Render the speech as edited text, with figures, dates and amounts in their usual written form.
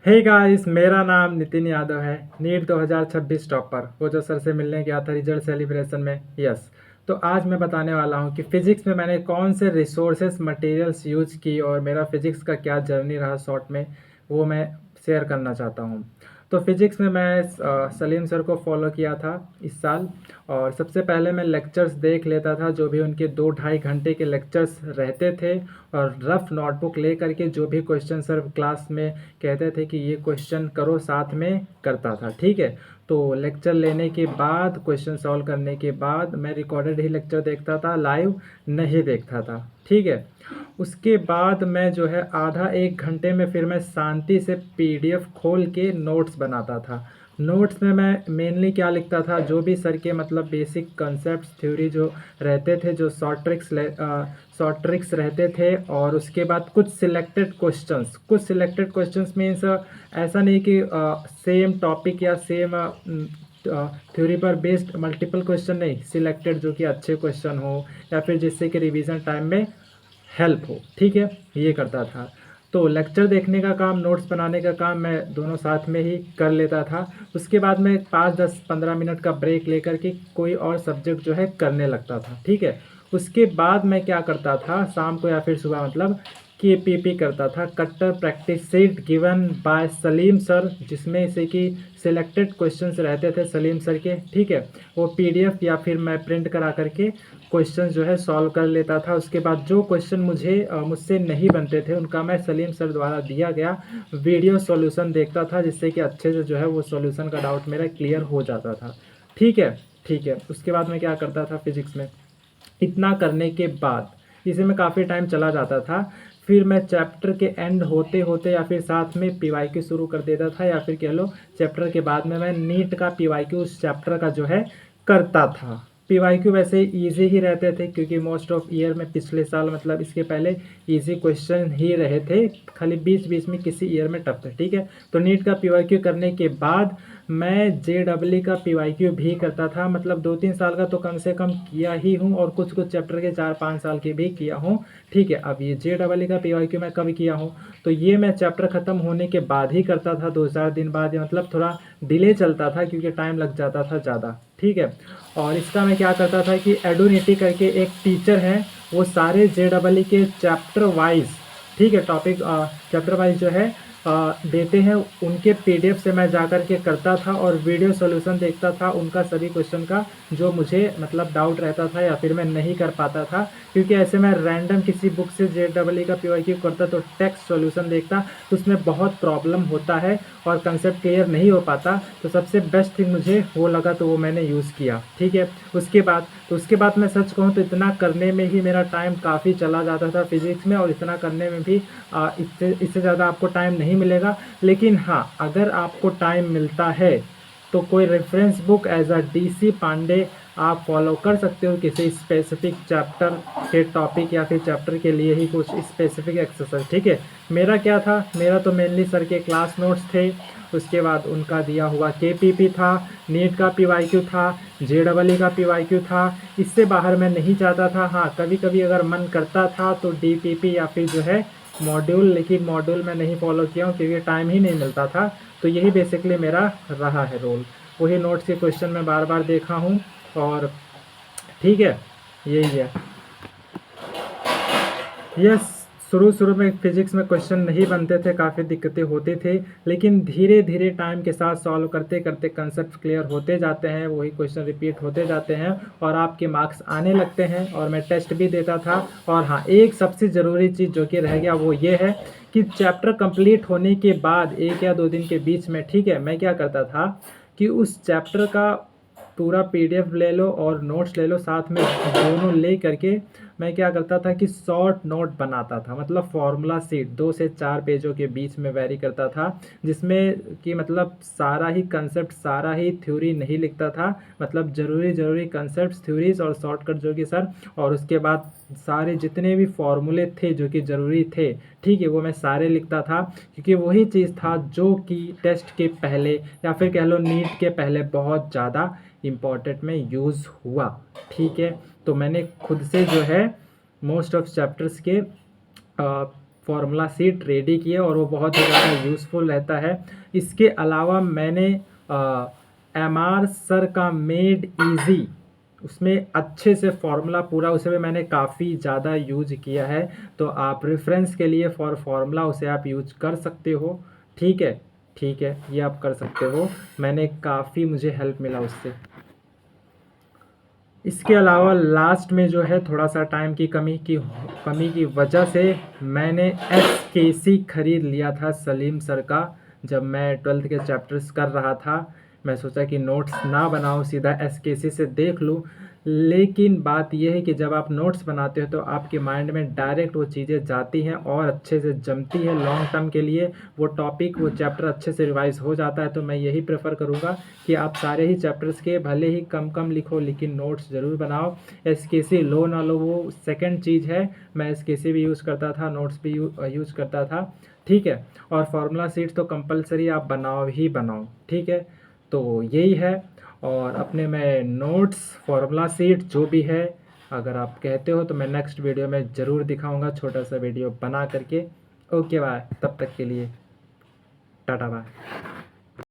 Hey guys, मेरा नाम नितिन यादव है। नीट 2026 टॉपर, वो जो सर से मिलने गया था रिजल्ट सेलिब्रेशन में। यस। तो आज मैं बताने वाला हूँ कि फिजिक्स में मैंने कौन से रिसोर्सेस मटेरियल्स यूज की और मेरा फिजिक्स का क्या जर्नी रहा शॉर्ट में, वो मैं शेयर करना चाहता हूँ। तो फिजिक्स में मैं सलीम सर को फॉलो किया था इस साल। और सबसे पहले मैं लेक्चर्स देख लेता था, जो भी उनके 2-2.5 घंटे के लेक्चर्स रहते थे, और रफ नोटबुक ले करके जो भी क्वेश्चन सर क्लास में कहते थे कि ये क्वेश्चन करो, साथ में करता था। ठीक है। तो लेक्चर लेने के बाद, क्वेश्चन सॉल्व करने के बाद, मैं रिकॉर्डेड ही लेक्चर देखता था, लाइव नहीं देखता था। ठीक है। उसके बाद मैं जो है आधा 1 घंटे में फिर मैं शांति से पीडीएफ खोल के नोट्स बनाता था। नोट्स में मैं मेनली क्या लिखता था, जो भी सर के मतलब बेसिक कंसेप्ट थ्योरी जो रहते थे, जो शॉर्ट ट्रिक्स रहते थे, और उसके बाद कुछ सिलेक्टेड क्वेश्चंस मीन्स ऐसा नहीं कि सेम टॉपिक या सेम थ्योरी पर बेस्ड मल्टीपल क्वेश्चन नहीं, सिलेक्टेड जो कि अच्छे क्वेश्चन हो या फिर जिससे कि रिवीजन टाइम में हेल्प हो। ठीक है, ये करता था। तो लेक्चर देखने का काम, नोट्स बनाने का काम मैं दोनों साथ में ही कर लेता था। उसके बाद मैं 5-10-15 मिनट का ब्रेक लेकर के कोई और सब्जेक्ट जो है करने लगता था। ठीक है। उसके बाद मैं क्या करता था, शाम को या फिर सुबह मतलब केपीपी करता था, कट्टर practice seat given by Salim sir, जिसमें से कि सिलेक्टेड क्वेश्चंस रहते थे सलीम सर के। ठीक है। वो पीडीएफ या फिर मैं प्रिंट करा करके क्वेश्चन जो है सॉल्व कर लेता था। उसके बाद जो क्वेश्चन मुझसे नहीं बनते थे, उनका मैं सलीम सर द्वारा दिया गया वीडियो सॉल्यूशन देखता था, जिससे कि अच्छे से जो है वो सॉल्यूशन का डाउट मेरा क्लियर हो जाता था। ठीक है। ठीक है। उसके बाद मैं क्या करता था फिजिक्स में, इतना करने के बाद इसे में काफ़ी टाइम चला जाता था। फिर मैं चैप्टर के एंड होते होते या फिर साथ में पीवाईक्यू शुरू कर देता था, या फिर कह लो चैप्टर के बाद में मैं नीट का पीवाईक्यू उस चैप्टर का जो है करता था। पीवाईक्यू वैसे इजी ही रहते थे, क्योंकि मोस्ट ऑफ ईयर में पिछले साल मतलब इसके पहले इजी क्वेश्चन ही रहे थे, खाली बीच बीच में किसी ईयर में टफ थे। ठीक है। तो नीट का पीवाईक्यू करने के बाद मैं जेडब्ल्यू का पीवाईक्यू भी करता था, मतलब 2-3 साल का तो कम से कम किया ही हूँ, और कुछ कुछ चैप्टर के 4-5 साल के भी किया हूँ। ठीक है। अब ये जेडब्ल्यू का पीवाईक्यू मैं कब किया हूँ, तो ये मैं चैप्टर ख़त्म होने के बाद ही करता था, 2-4 दिन बाद, या मतलब थोड़ा डिले चलता था क्योंकि टाइम लग जाता था ज़्यादा। ठीक है। और इसका मैं क्या करता था कि एडोनिटी करके एक टीचर है, वो सारे जेडब्ल्यू के चैप्टर वाइज, ठीक है, टॉपिक चैप्टर वाइज जो है देते हैं, उनके पीडीएफ से मैं जाकर के करता था और वीडियो सॉल्यूशन देखता था उनका सभी क्वेश्चन का, जो मुझे मतलब डाउट रहता था या फिर मैं नहीं कर पाता था। क्योंकि ऐसे मैं रैंडम किसी बुक से जेडब्ल्यू का पीवाईक्यू करता तो टेक्स्ट सॉल्यूशन देखता तो उसमें बहुत प्रॉब्लम होता है और कंसेप्ट क्लियर नहीं हो पाता। तो सबसे बेस्ट थिंग मुझे वो लगा, तो वो मैंने यूज़ किया। ठीक है। उसके बाद मैं सच कहूँ तो इतना करने में ही मेरा टाइम काफ़ी चला जाता था फिजिक्स में, और इतना करने में भी इससे ज़्यादा आपको टाइम नहीं मिलेगा। लेकिन हाँ, अगर आपको टाइम मिलता है तो कोई reference book as a DC Pandey आप फॉलो कर सकते हो, किसी स्पेसिफिक चैप्टर के टॉपिक या फिर चैप्टर के लिए ही कुछ स्पेसिफिक एक्सरसाइज। ठीक है। मेरा क्या था, मेरा तो मेनली सर के क्लास नोट्स थे, उसके बाद उनका दिया हुआ केपीपी था, नीट का पीवाईक्यू था, जेडब्ल्यू का पीवाईक्यू था। इससे बाहर मैं नहीं चाहता था। हाँ, कभी कभी अगर मन करता था तो डीपीपी या फिर जो है मॉड्यूल, लेकिन मॉड्यूल में नहीं फॉलो किया हूँ क्योंकि टाइम ही नहीं मिलता था। तो यही बेसिकली मेरा रहा है रोल। वही नोट्स के क्वेश्चन मैं बार बार देखा हूँ, और ठीक है, यही है। यस। शुरू शुरू में फिजिक्स में क्वेश्चन नहीं बनते थे, काफ़ी दिक्कतें होती थी, लेकिन धीरे धीरे टाइम के साथ सॉल्व करते करते कंसेप्ट क्लियर होते जाते हैं, वही क्वेश्चन रिपीट होते जाते हैं और आपके मार्क्स आने लगते हैं। और मैं टेस्ट भी देता था। और हाँ, एक सबसे ज़रूरी चीज़ जो कि रह गया वो ये है कि चैप्टर कंप्लीट होने के बाद 1 या 2 दिन के बीच में, ठीक है, मैं क्या करता था कि उस चैप्टर का पूरा पीडीएफ ले लो और नोट्स ले लो, साथ में दोनों ले करके मैं क्या करता था कि शॉर्ट नोट बनाता था, मतलब फॉर्मूला सीट 2 से 4 पेजों के बीच में वेरी करता था, जिसमें कि मतलब सारा ही कंसेप्ट, सारा ही थ्योरी नहीं लिखता था, मतलब ज़रूरी कंसेप्ट, थ्योरीज और शॉर्टकट जो कि सर, और उसके बाद सारे जितने भी फॉर्मूले थे जो कि ज़रूरी थे, ठीक है, वो मैं सारे लिखता था, क्योंकि वही चीज़ था जो कि टेस्ट के पहले या फिर कह लो नीट के पहले बहुत ज़्यादा इम्पॉर्टेंट में यूज़ हुआ। ठीक है। तो मैंने खुद से जो है मोस्ट ऑफ चैप्टर्स के फार्मूला शीट रेडी की है और वो बहुत ही ज़्यादा यूज़फुल रहता है। इसके अलावा मैंने MR सर का मेड इजी, उसमें अच्छे से फार्मूला पूरा उसे भी मैंने काफ़ी ज़्यादा यूज किया है, तो आप रेफरेंस के लिए फॉर फार्मूला उसे आप यूज कर सकते हो। ठीक है, ठीक है, ये आप कर सकते हो, मैंने काफ़ी मुझे हेल्प मिला उससे। इसके अलावा लास्ट में जो है थोड़ा सा टाइम की कमी की वजह से मैंने SKC खरीद लिया था सलीम सर का। जब मैं 12th के चैप्टर्स कर रहा था, मैं सोचा कि नोट्स ना बनाऊं, सीधा SKC से देख लूं। लेकिन बात यह है कि जब आप नोट्स बनाते हो तो आपके माइंड में डायरेक्ट वो चीज़ें जाती हैं और अच्छे से जमती है लॉन्ग टर्म के लिए। वो टॉपिक, वो चैप्टर अच्छे से रिवाइज हो जाता है। तो मैं यही प्रेफर करूँगा कि आप सारे ही चैप्टर्स के भले ही कम कम लिखो, लेकिन नोट्स ज़रूर बनाओ। SKC लो ना लो वो सेकंड चीज़ है, मैं SKC भी यूज़ करता था, नोट्स भी यूज़ करता था। ठीक है, और फार्मूला शीट तो कंपलसरी आप बनाओ ही बनाओ। ठीक है, तो यही है। और अपने में नोट्स, फार्मूला शीट जो भी है, अगर आप कहते हो तो मैं नेक्स्ट वीडियो में ज़रूर दिखाऊंगा, छोटा सा वीडियो बना करके। ओके बाय, तब तक के लिए टाटा बाय।